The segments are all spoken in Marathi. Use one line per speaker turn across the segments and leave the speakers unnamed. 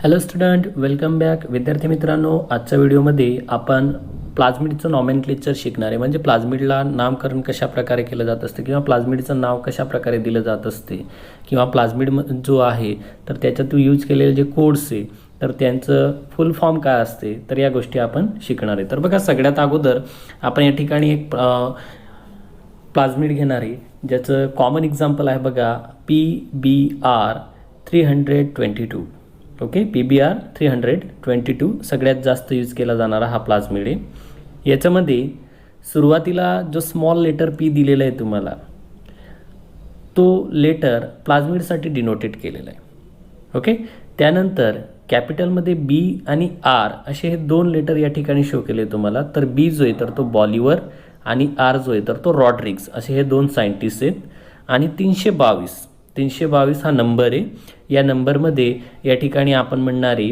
Hello student, welcome back. विद्यार्थी मित्रांनो, आजच्या व्हिडिओमध्ये आपण प्लाझ्मिडचं नॉमेनक्लेचर शिकणार आहे. म्हणजे प्लाझ्मिडला नामकरण कशा प्रकारे केलं जात असते किंवा प्लाझ्मिडचं नाव कशा प्रकारे दिलं जात असते किंवा प्लाझ्मिड जो आहे तर त्याच्यात यूज केलेले जे कोड्स आहे तर त्यांचं फुल फॉर्म काय असते तर या गोष्टी आपण शिकणार आहे. तर बघा, सगळ्यात अगोदर आपण या ठिकाणी एक प्लाझ्मिड घेणार आहे ज्याचं कॉमन एक्झाम्पल आहे बघा, PBr 322. ओके, PBr 322 सगळ्यात जास्त यूज केला जाणारा हा प्लाझ्मिड आहे. याच्यामध्ये सुरुवातीला जो स्मॉल लेटर P दिलेला आहे तुम्हाला, तो लेटर प्लाझ्मिडसाठी डिनोटेड केलेला आहे. ओके, त्यानंतर कॅपिटलमध्ये B आणि R असे हे दोन लेटर या ठिकाणी शो केले तुम्हाला. तर B जो आहे तर तो बॉलिवर आणि R जो आहे तर तो रॉड्रिग्स, असे हे दोन सायंटिस्ट आहेत. आणि 322 हा नंबर आहे. या नंबरमध्ये या ठिकाणी आपण म्हणणार आहे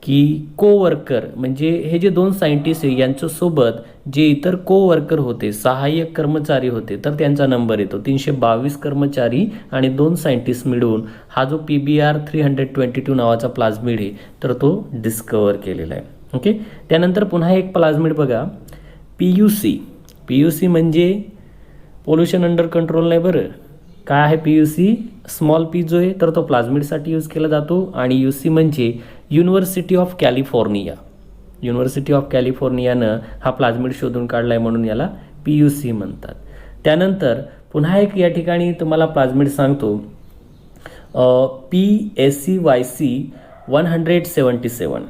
की कोवर्कर, म्हणजे हे जे दोन सायंटिस्ट आहे यांच्यासोबत जे इतर कोवर्कर होते, सहाय्यक कर्मचारी होते, तर त्यांचा नंबर येतो 322 कर्मचारी आणि दोन सायंटिस्ट मिळून हा जो PBr 322 नावाचा प्लाझ्मिड आहे तर तो डिस्कवर केलेला आहे. ओके, त्यानंतर पुन्हा एक प्लाझ्मिड बघा, PUC म्हणजे पोल्युशन अंडर कंट्रोल नाही बरं. काय आहे PUC? स्मॉल p जो आहे तर तो प्लाझ्मिडसाठी यूज केला जातो आणि UC म्हणजे युनिव्हर्सिटी ऑफ कॅलिफोर्नियानं हा प्लाझ्मिड शोधून काढला आहे म्हणून याला PUC म्हणतात. त्यानंतर पुन्हा एक या ठिकाणी तुम्हाला प्लाझ्मिड सांगतो, PACYC 177.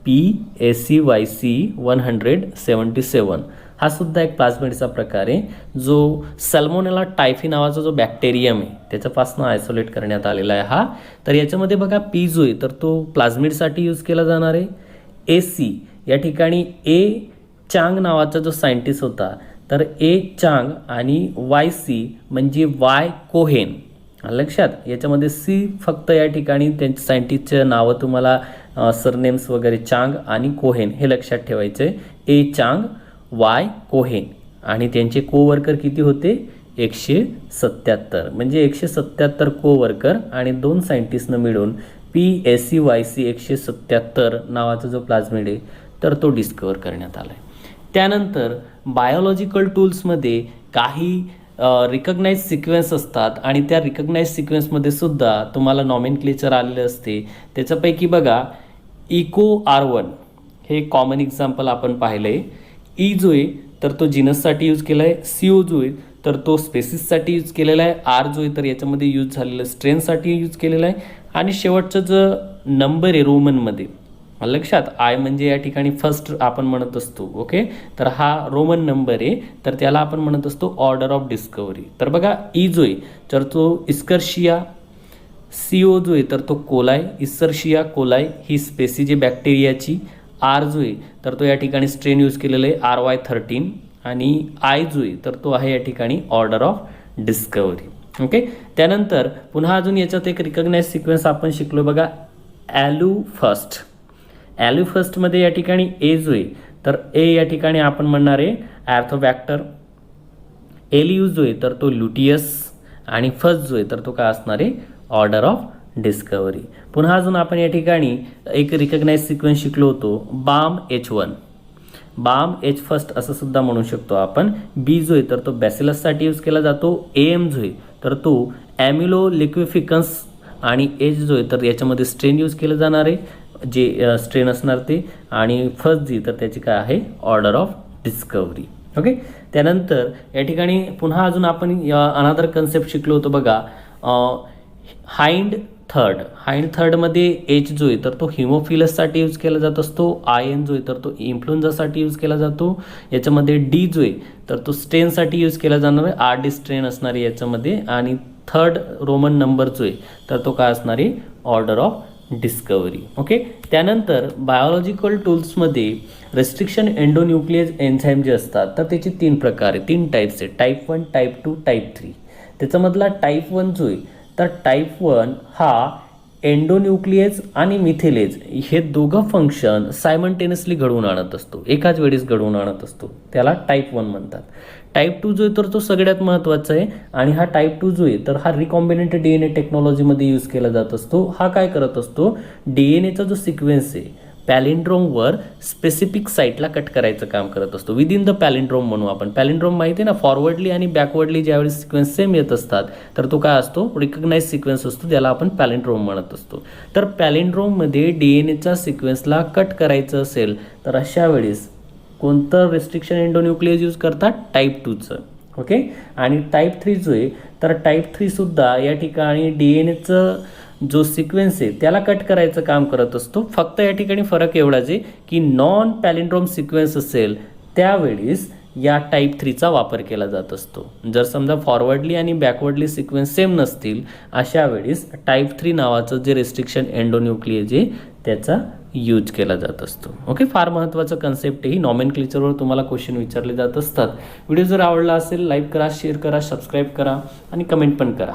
PACYC 177 हा सुद्धा एक प्लाझ्मिडचा प्रकार आहे जो सॅल्मोनेला टायफी नावाचा जो बॅक्टेरियम आहे त्याच्यापासून आयसोलेट करण्यात आलेला आहे हा. तर याच्यामध्ये बघा, P जो आहे तर तो प्लाझ्मिडसाठी यूज केला जाणार आहे. AC या ठिकाणी A चांग नावाचा जो सायंटिस्ट होता तर A चांग आणि YC म्हणजे Y कोहेन. लक्षात, याच्यामध्ये C फक्त या ठिकाणी त्यांच्या सायंटिस्टचे नावं तुम्हाला सरनेम्स वगैरे चांग आणि कोहेन हे लक्षात ठेवायचे. A चांग, Y कोहेन आणि त्यांचे कोवर्कर किती होते? 177. म्हणजे 177 कोवर्कर आणि दोन सायंटिस्टनं मिळून PACYC 177 नावाचा जो प्लाझ्मिड आहे तर तो डिस्कवर करण्यात आला आहे. त्यानंतर बायोलॉजिकल टूल्समध्ये काही रिकग्नाइज सिक्वेन्स असतात आणि त्या रिकग्नाइज सिक्वेन्समध्ये सुद्धा तुम्हाला नॉमेनक्लेचर आलेलं असते. त्याच्यापैकी बघा, EcoR1 हे कॉमन एक्झाम्पल आपण पाहिलं आहे. E जो आहे तर तो जिनससाठी यूज केला आहे. CO जो आहे तर तो स्पेसिससाठी यूज केलेला आहे. R जो आहे तर याच्यामध्ये यूज झालेलं स्ट्रेनसाठी यूज केलेला आहे. आणि शेवटचं जो नंबर आहे रोमनमध्ये, लक्षात, I म्हणजे या ठिकाणी फर्स्ट आपण म्हणत असतो. ओके, तर हा रोमन नंबर आहे तर त्याला आपण म्हणत असतो ऑर्डर ऑफ डिस्कवरी. तर बघा, E जो आहे तर तो इस्कर्शिया, CO जो आहे तर तो कोलाय, इस्कर्शिया कोलाय ही स्पेसीज आहे बॅक्टेरियाची. R जो आहे तर तो या ठिकाणी स्ट्रेन यूज केलेलं आहे RY13 आणि I जो आहे तर तो आहे या ठिकाणी ऑर्डर ऑफ डिस्कवरी. ओके, त्यानंतर पुन्हा अजून याच्यात एक रिकग्नाइज सिक्वेन्स आपण शिकलो बघा, ॲल्युफर्स्टमध्ये या ठिकाणी A जो आहे तर A या ठिकाणी आपण म्हणणार आहे ॲर्थोबॅक्टर. एलियू जो आहे तर तो ल्युटियस आणि फर्स्ट जो आहे तर तो काय असणार आहे? Order of discovery. पुन्हा अजून आपण या ठिकाणी एक रिकग्नाइज सिक्वेन्स शिकलो होतो, बाम H फर्स्ट असं सुद्धा म्हणू शकतो आपण. B जो आहे तर तो बॅसिलससाठी यूज केला जातो. AM जो आहे तर तो ॲम्युलो लिक्विफिकन्स आणि H जो आहे तर याच्यामध्ये स्ट्रेन यूज केलं जाणार आहे, जे स्ट्रेन असणार ते. आणि फर्स्ट जी तर त्याची काय आहे? Order of discovery. ओके, त्यानंतर या ठिकाणी पुन्हा अजून आपण अनादर कन्सेप्ट शिकलो होतो बघा, हाइंड थर्डमध्ये H जो आहे तर तो हिमोफिलससाठी यूज केला जात असतो. IN जो आहे तर तो इन्फ्लुएन्झासाठी यूज केला जातो. याच्यामध्ये D जो आहे तर तो स्ट्रेनसाठी यूज केला जाणार आहे, RD स्ट्रेन असणार आहे याच्यामध्ये. आणि थर्ड रोमन नंबर जो आहे तर तो काय असणार आहे? Order of discovery. ओके, त्यानंतर बायोलॉजिकल टूल्समध्ये रेस्ट्रिक्शन एंडोन्यूक्लियस एन्झाईम जे असतात तर त्याचे 3 प्रकार आहे, 3 टाईप्स आहेत, टाईप 1, टाईप 2, टाईप 3. त्याच्यामधला टाईप 1 जो आहे तर टाईप 1 हा एंडोन्यूक्लियस आणि मिथिलेज हे दोघं फंक्शन सायमल्टेनियसली घडवून आणत असतो, एकाच वेळेस घडवून आणत असतो, त्याला टाईप 1 म्हणतात. टाईप 2 जो आहे तर तो सगळ्यात महत्त्वाचा आहे आणि हा टाईप 2 जो आहे तर हा रिकॉम्बिनंट DNA टेक्नॉलॉजीमध्ये यूज केला जात असतो. हा काय करत असतो, DNAचा जो सिक्वेन्स आहे पॅलिंड्रोमवर स्पेसिफिक साईटला कट करायचं काम करत असतो. विदिन द पॅलिंड्रोम म्हणू आपण. पॅलिंड्रोम माहिती आहे ना, फॉरवर्डली आणि बॅकवर्डली ज्यावेळी सिक्वेन्स सेम येत असतात तर तो काय असतो, रिकग्नाइज सिक्वेन्स असतो, ज्याला आपण पॅलिंड्रोम म्हणत असतो. तर पॅलिंड्रोममध्ये DNAच्या सिक्वेन्सला कट करायचं असेल तर अशा वेळेस कोणतं रेस्ट्रिक्शन एंडोन्यूक्लियस यूज करतात, टाईप 2चं. ओके. आणि टाईप 3 जो आहे तर टाईप 3 सुद्धा या ठिकाणी DNAचं जो सिक्वेन्स आहे त्याला कट करायचं काम करत असतो. फक्त या ठिकाणी फरक एवढाच आहे की नॉन पॅलिंड्रोम सिक्वेन्स असेल त्यावेळेस या टाईप 3चा वापर केला जात असतो. जर समजा फॉरवर्डली आणि बॅकवर्डली सिक्वेन्स सेम नसतील अशा वेळेस टाईप 3 नावाचं जे रेस्ट्रिक्शन एंडोन्यूक्लियस आहे त्याचा यूज केला जात असतो. ओके. फार महत्त्वाचं कन्सेप्ट आहे ही. नॉमेनक्लेचरवर तुम्हाला क्वेश्चन विचारले जात असतात. व्हिडिओ जर आवडला असेल लाईक करा, शेअर करा, सबस्क्राईब करा आणि कमेंट पण करा.